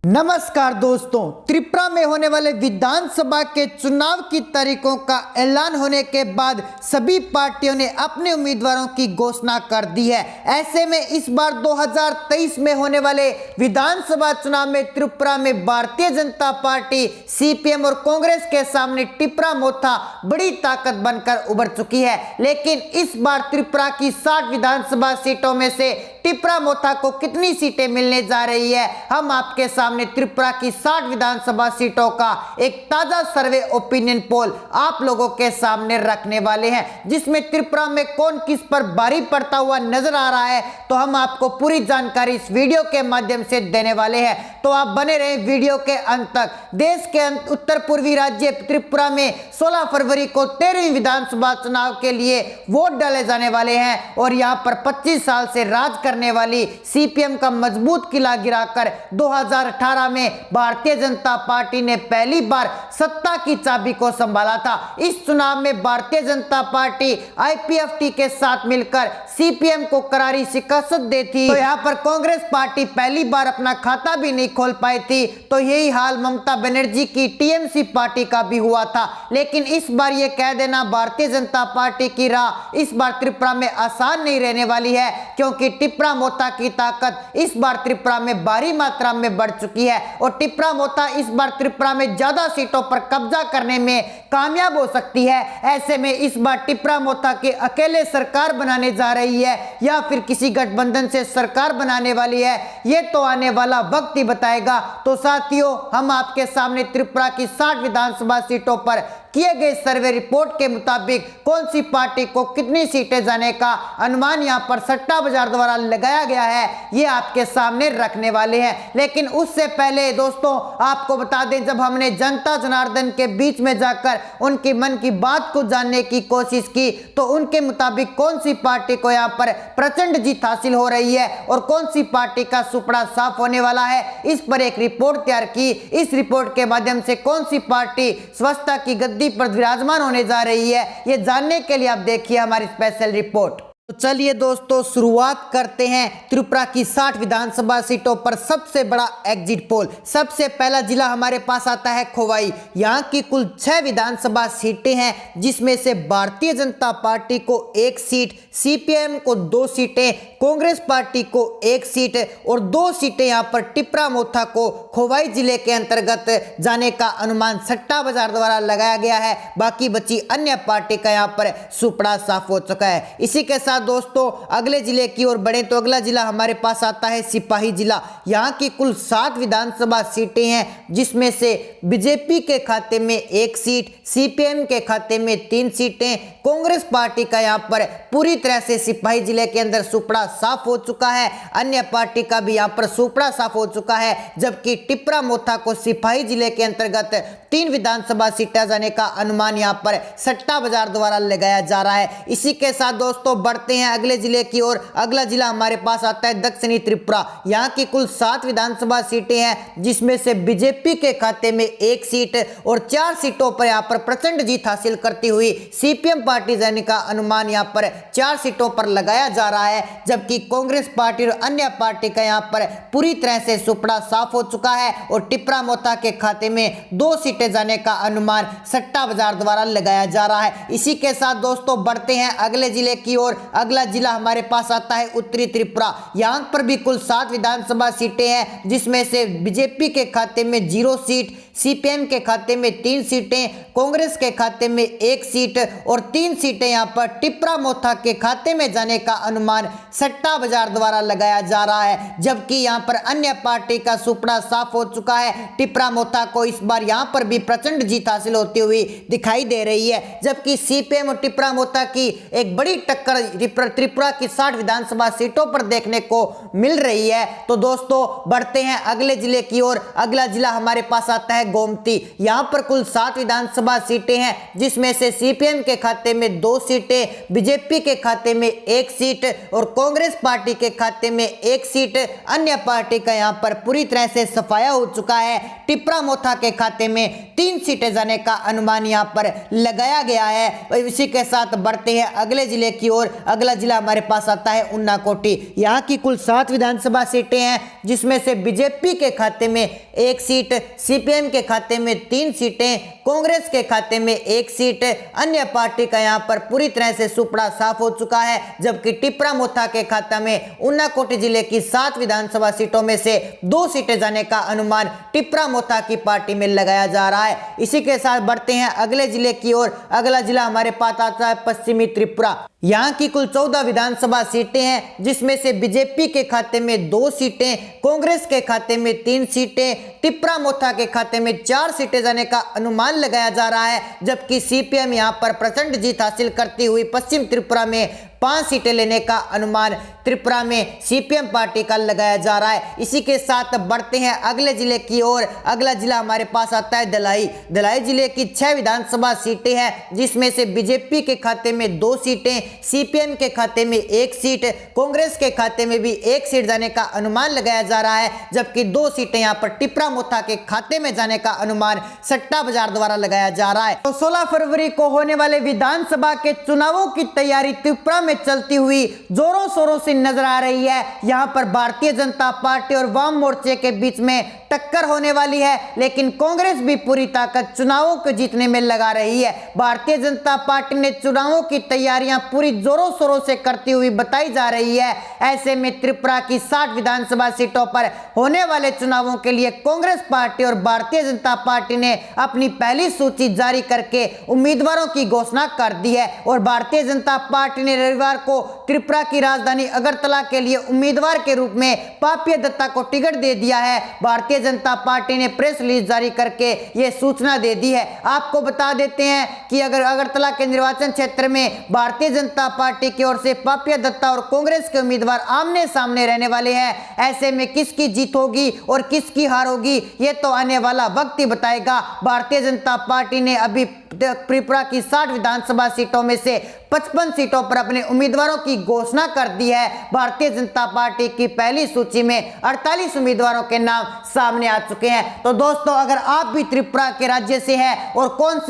नमस्कार दोस्तों, त्रिपुरा में होने वाले विधानसभा के चुनाव की तारीखों का ऐलान होने के बाद सभी पार्टियों ने अपने उम्मीदवारों की घोषणा कर दी है। ऐसे में इस बार 2023 में होने वाले विधानसभा चुनाव में त्रिपुरा में भारतीय जनता पार्टी, सीपीएम और कांग्रेस के सामने टिप्रा मोथा बड़ी ताकत बनकर उभर चुकी है। लेकिन इस बार त्रिपुरा की 60 विधानसभा सीटों में से टिप्रा मोथा को कितनी सीटें मिलने जा रही है, हम आपके सामने त्रिपुरा की 60 विधानसभा सीटों का एक ताजा सर्वे ओपिनियन पोल आप लोगों के सामने रखने वाले हैं, जिसमें त्रिपुरा में कौन किस पर भारी पड़ता हुआ नजर आ रहा है। तो हम आपको पूरी जानकारी इस वीडियो के माध्यम से देने वाले हैं, तो आप बने रहें वीडियो के अंत तक। देश के उत्तर पूर्वी राज्य त्रिपुरा में 16 फरवरी को 13वीं विधानसभा चुनाव के लिए वोट डाले जाने वाले हैं और यहां पर 25 साल से राज करने वाली सीपीएम का मजबूत किला गिराकर 2018 में भारतीय जनता पार्टी ने पहली बार सत्ता की चाबी को संभाला था। इस चुनाव में भारतीय जनता पार्टी आईपीएफटी के साथ मिलकर सीपीएम को करारी शिकस्त दी थी, तो यहाँ पर कांग्रेस पार्टी पहली बार अपना खाता भी नहीं खोल पाई थी। तो यही हाल ममता बनर्जी की टीएमसी पार्टी का भी हुआ था। लेकिन इस बार ये कह देना भारतीय जनता पार्टी की राह इस बार त्रिपुरा में आसान नहीं रहने वाली है, क्योंकि टिप्रा मोथा की ताकत इस बार त्रिपुरा में भारी मात्रा में बढ़ चुकी है और टिप्रा मोथा इस बार त्रिपुरा में ज्यादा सीटों पर कब्जा करने में कामयाब हो सकती है। ऐसे में इस बार टिप्रा मोथा के अकेले सरकार बनाने जा रही है या फिर किसी गठबंधन से सरकार बनाने वाली है, ये तो आने वाला वक्त ही बताएगा। तो साथियों, हम आपके सामने त्रिपुरा की 60 विधानसभा सीटों पर किए गए सर्वे रिपोर्ट के मुताबिक कौन सी पार्टी को कितनी सीटें जाने का अनुमान यहां पर सट्टा बाजार द्वारा लगाया गया है, ये आपके सामने रखने वाले हैं। लेकिन उससे पहले दोस्तों, आपको बता दें, जब हमने जनता जनार्दन के बीच में जाकर उनकी मन की बात को जानने की कोशिश की, तो उनके मुताबिक कौन सी पार्टी को यहाँ पर प्रचंड जीत हासिल हो रही है और कौन सी पार्टी का सुपड़ा साफ होने वाला है, इस पर एक रिपोर्ट तैयार की। इस रिपोर्ट के माध्यम से कौन सी पार्टी स्वच्छता की गद्दी पर विराजमान होने जा रही है, ये जानने के लिए आप देखिए हमारी स्पेशल रिपोर्ट। तो चलिए दोस्तों, शुरुआत करते हैं त्रिपुरा की 60 विधानसभा सीटों पर सबसे बड़ा एग्जिट पोल। सबसे पहला जिला हमारे पास आता है खोवाई। यहाँ की कुल 6 विधानसभा सीटें हैं, जिसमें से भारतीय जनता पार्टी को 1 सीट, सीपीएम को 2 सीटें, कांग्रेस पार्टी को 1 सीट और 2 सीटें यहाँ पर टिप्रा मोथा को खोवाई जिले के अंतर्गत जाने का अनुमान सट्टा बाजार द्वारा लगाया गया है। बाकी बची अन्य पार्टी का यहाँ पर सुपड़ा साफ हो चुका है। इसी के साथ दोस्तों, अगले जिले की ओर बढ़े तो अगला जिला हमारे पास आता है सिपाही जिला। यहाँ की कुल 7 विधानसभा सीटें हैं, जिसमें से बीजेपी के खाते में 1 सीट, सीपीएम के खाते में 3 सीटें, कांग्रेस पार्टी का यहाँ पर पूरी तरह से सिपाही जिले के अंदर सुपड़ा साफ हो चुका है। अन्य पार्टी का भी यहाँ पर सुपड़ा साफ हो चुका है, जबकि टिप्रा मोथा को सिपाही जिले के अंतर्गत 3 विधानसभा सीटें जाने का अनुमान यहाँ पर सट्टा बाजार द्वारा लगाया जा रहा है। इसी के साथ दोस्तों, बढ़ते हैं अगले जिले की ओर। अगला जिला हमारे पास आता है दक्षिणी त्रिपुरा। यहाँ की कुल 7 विधानसभा सीटें हैं, जिसमें से बीजेपी के खाते में 1 सीट और 4 सीटों पर यहाँ पर प्रचंड जीत हासिल करती हुई सीपीएम पार्टी जाने का अनुमान यहाँ पर 4 सीटों पर लगाया जा रहा है, जबकि कांग्रेस पार्टी और अन्य पार्टी का यहाँ पर पूरी तरह से सुपड़ा साफ हो चुका है और टिप्रा मोथा के खाते में 2 सीटें जाने का अनुमान सट्टा बाजार द्वारा लगाया जा रहा है। इसी के साथ दोस्तों, बढ़ते हैं अगले जिले की ओर। अगला जिला हमारे पास आता है उत्तरी त्रिपुरा। यहाँ पर भी कुल 7 विधानसभा सीटें हैं, जिसमें से बीजेपी के खाते में 0 सीट, सीपीएम के खाते में 3 सीटें, कांग्रेस के खाते में 1 सीट और 3 सीटें यहाँ पर टिप्रा मोथा के खाते में जाने का अनुमान सट्टा बाजार द्वारा लगाया जा रहा है। जबकि यहाँ पर अन्य पार्टी का सुपड़ा साफ हो चुका है। टिप्रा मोथा को इस बार यहाँ पर भी प्रचंड जीत हासिल होती हुई दिखाई दे रही है, जबकि सीपीएम और टिप्रा मोथा की एक बड़ी टक्कर त्रिपुरा की 60 विधानसभा सीटों पर देखने को मिल रही है। तो दोस्तों, बढ़ते हैं अगले जिले की ओर। अगला जिला हमारे पास आता है है गोमती। यहाँ पर कुल 7 विधानसभा सीटें हैं, जिसमें से सीपीएम के खाते में 2 सीटें, बीजेपी के खाते में 1 सीट और कांग्रेस पार्टी के खाते में 1 सीट। अन्य पार्टी का यहाँ पर पूरी तरह से सफाया हो चुका है। टिप्रा मोथा के खाते में 3 सीटें जाने का अनुमान यहाँ पर लगाया गया है। इसी के साथ बढ़ते हैं अगले जिले की ओर। अगला जिला हमारे पास आता है उन्नाकोटी। यहाँ की कुल 7 विधानसभा सीटें हैं, जिसमें से बीजेपी के खाते में 1 सीट, सीपीएम के खाते में 3 सीटें, कांग्रेस के खाते में 1 सीट। अन्य पार्टी का यहाँ पर पूरी तरह से सुपड़ा साफ हो चुका है, जबकि टिप्रा मोथा के खाता में उन्नाकोटी जिले की 7 विधानसभा सीटों में से 2 सीटें जाने का अनुमान टिप्रा मोथा की पार्टी में लगाया जा रहा है। इसी के साथ बढ़ते हैं अगले जिले की ओर। अगला जिला हमारे पास आता है पश्चिमी त्रिपुरा। यहाँ की कुल 14 विधानसभा सीटें हैं, जिसमें से बीजेपी के खाते में 2 सीटें, कांग्रेस के खाते में 3 सीटें, टिप्रा मोथा के खाते में 4 सीटें जाने का अनुमान लगाया जा रहा है, जबकि सीपीएम यहाँ पर प्रचंड जीत हासिल करती हुई पश्चिम त्रिपुरा में 5 सीटें लेने का अनुमान त्रिपुरा में सीपीएम पार्टी का लगाया जा रहा है। इसी के साथ बढ़ते हैं अगले जिले की ओर। अगला जिला हमारे पास आता है दलाई। दलाई जिले की 6 विधानसभा सीटें हैं, जिसमें से बीजेपी के खाते में 2 सीटें, सीपीएम के खाते में 1 सीट, कांग्रेस के खाते में भी 1 सीट जाने का अनुमान लगाया जा रहा है, जबकि 2 सीटें यहाँ पर टिप्रा मोथा के खाते में जाने का अनुमान सट्टा बाजार द्वारा लगाया जा रहा है। तो 16 फरवरी को होने वाले विधानसभा के चुनावों की तैयारी त्रिपुरा में चलती हुई जोरों शोरों से नजर आ रही है। यहां पर भारतीय जनता पार्टी और वाम मोर्चे के बीच में टक्कर होने वाली है, लेकिन कांग्रेस भी पूरी ताकत चुनावों को जीतने में लगा रही है। भारतीय जनता पार्टी ने चुनावों की तैयारियां पूरी जोरों शोरों से करती हुई बताई जा रही है। ऐसे में त्रिपुरा की 60 विधानसभा सीटों पर होने वाले चुनावों के लिए कांग्रेस पार्टी और भारतीय जनता पार्टी ने अपनी पहली सूची जारी करके उम्मीदवारों की घोषणा कर दी है और भारतीय जनता पार्टी ने रविवार को त्रिपुरा की राजधानी अगरतला के लिए उम्मीदवार के रूप में पापिया दत्ता को टिकट दे दिया है। भारतीय जनता पार्टी ने प्रेस रिलीज जारी करके यह सूचना दे दी है। आपको बता देते हैं कि अगर अगरतला के निर्वाचन क्षेत्र में भारतीय जनता पार्टी की ओर से पापिया दत्ता और कांग्रेस के उम्मीदवार आमने सामने रहने वाले हैं। ऐसे में किसकी जीत होगी और किसकी हार होगी, ये तो आने वाला वक्त ही बताएगा। भारतीय जनता पार्टी ने अभी त्रिपुरा की 60 विधानसभा सीटों में से 55 सीटों पर अपने उम्मीदवारों की घोषणा कर दी है। भारतीय जनता पार्टी की पहली सूची में 48 उम्मीदवारों के नाम सामने आ चुके हैं। तो दोस्तों, अगर आप भी त्रिपुरा के राज्य से हैं और कौन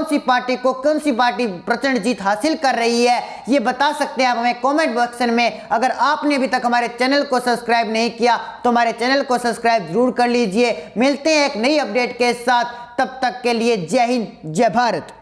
सी पार्टी प्रचंड जीत हासिल कर रही है, ये बता सकते हैं आप हमें कमेंट बॉक्स में। अगर आपने अभी तक हमारे चैनल को सब्सक्राइब नहीं किया तो हमारे चैनल को सब्सक्राइब जरूर कर लीजिए। मिलते हैं एक नई अपडेट के साथ, तब तक के लिए जय हिंद, जय भारत।